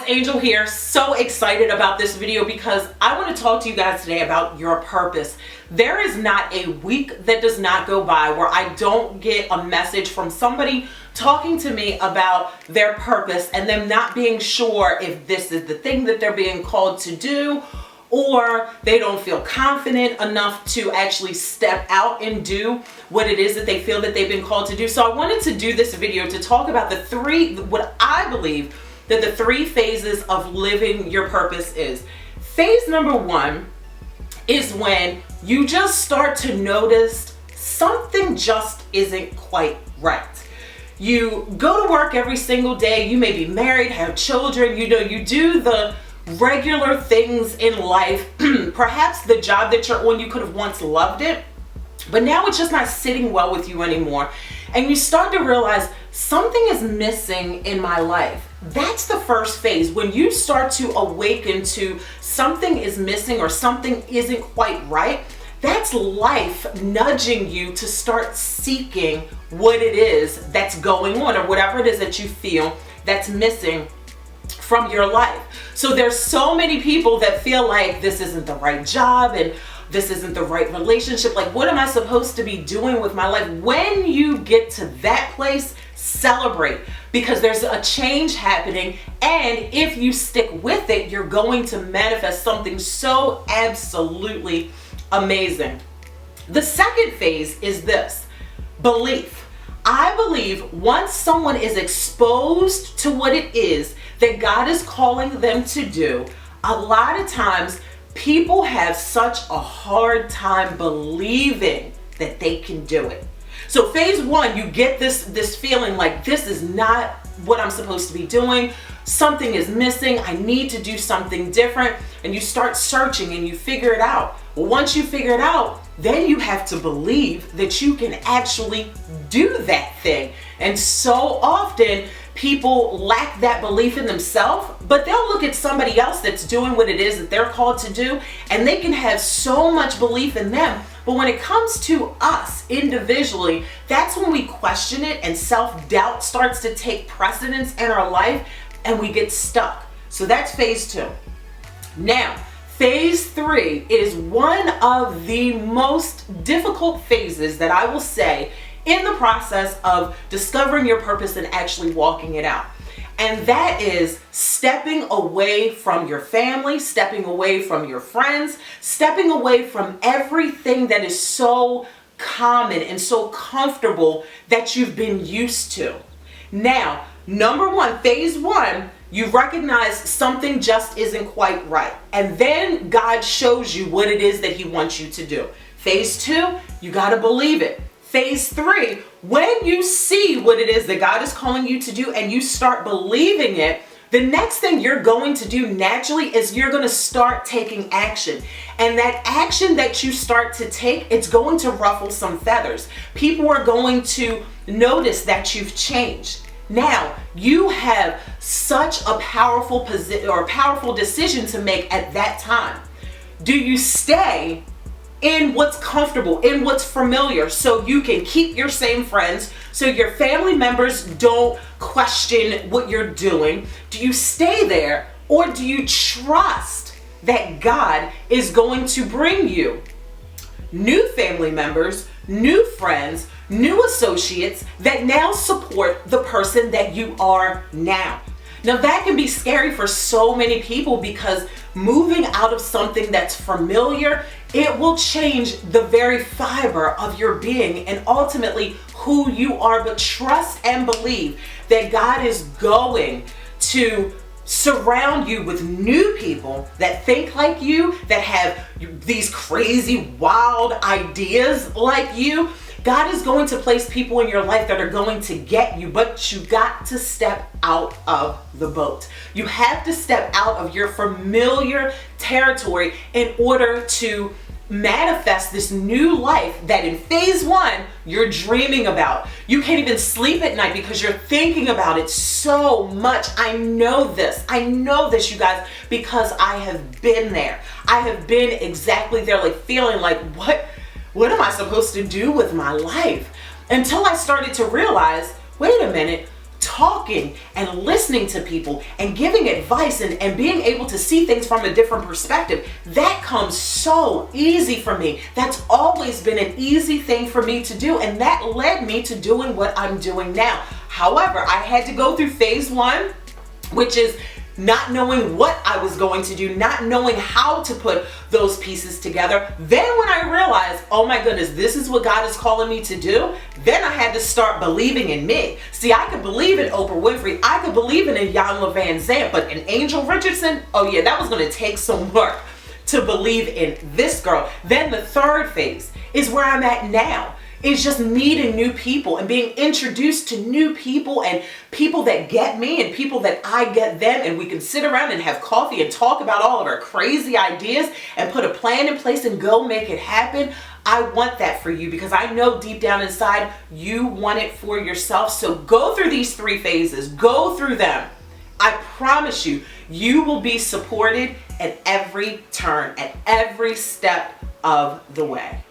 Angel here. So excited about this video because I want to talk to you guys today about your purpose. There is not a week that does not go by where I don't get a message from somebody talking to me about their purpose and them not being sure if this is the thing that they're being called to do, or they don't feel confident enough to actually step out and do what it is that they feel that they've been called to do. So I wanted to do this video to talk about what I believe that the three phases of living your purpose is. Phase number one is when you just start to notice something just isn't quite right. You go to work every single day, you may be married, have children, you do the regular things in life. Perhaps the job that you're on, you could have once loved it, but now it's just not sitting well with you anymore. And you start to realize something is missing in my life. That's the first phase. When you start to awaken to something is missing or something isn't quite right, that's life nudging you to start seeking what it is that's going on, or whatever it is that you feel that's missing from your life. So there's so many people that feel like this isn't the right job and this isn't the right relationship. Like, what am I supposed to be doing with my life? When you get to that place, celebrate, because there's a change happening. And if you stick with it, you're going to manifest something so absolutely amazing. The second phase is this: belief. I believe once someone is exposed to what it is that God is calling them to do, a lot of times people have such a hard time believing that they can do it. So phase one, you get this feeling like this is not what I'm supposed to be doing. Something is missing. I need to do something different. And you start searching and you figure it out. Well, once you figure it out, then you have to believe that you can actually do that thing. And so often people lack that belief in themselves, but they'll look at somebody else that's doing what it is that they're called to do, and they can have so much belief in them. But when it comes to us individually, that's when we question it and self-doubt starts to take precedence in our life and we get stuck. So that's phase two. Now, phase three is one of the most difficult phases that I will say in the process of discovering your purpose and actually walking it out. And that is stepping away from your family, stepping away from your friends, stepping away from everything that is so common and so comfortable that you've been used to. Now, number one, phase one, you recognize something just isn't quite right. And then God shows you what it is that He wants you to do. Phase two, you got to believe it. Phase three, when you see what it is that God is calling you to do and you start believing it, the next thing you're going to do naturally is you're going to start taking action. And that action that you start to take, it's going to ruffle some feathers. People are going to notice that you've changed. Now, you have such a powerful decision to make at that time. Do you stay in what's comfortable, in what's familiar, so you can keep your same friends, so your family members don't question what you're doing? Do you stay there, or do you trust that God is going to bring you new family members, new friends, new associates that now support the person that you are now? Now, that can be scary for so many people because moving out of something that's familiar, it will change the very fiber of your being and ultimately who you are. But trust and believe that God is going to surround you with new people that think like you, that have these crazy, wild ideas like you. God is going to place people in your life that are going to get you, but you got to step out of the boat. You have to step out of your familiar territory in order to manifest this new life that in phase one you're dreaming about. You can't even sleep at night because you're thinking about it so much. I know this, you guys, because I have been there. I have been exactly there, like feeling like, what am I supposed to do with my life? Until I started to realize, wait a minute, talking and listening to people and giving advice and being able to see things from a different perspective, that comes so easy for me. That's always been an easy thing for me to do, and that led me to doing what I'm doing now. However, I had to go through phase one, which is not knowing what I was going to do, not knowing how to put those pieces together. Then when I realized, oh my goodness, this is what God is calling me to do, then I had to start believing in me. See, I could believe in Oprah Winfrey, I could believe in a Iyanla Vanzant, but in Angel Richardson, oh yeah, that was going to take some work to believe in this girl. Then the third phase is where I'm at now. It's just meeting new people and being introduced to new people and people that get me and people that I get them, and we can sit around and have coffee and talk about all of our crazy ideas and put a plan in place and go make it happen. I want that for you because I know deep down inside you want it for yourself. So go through these three phases, go through them. I promise you, you will be supported at every turn, at every step of the way.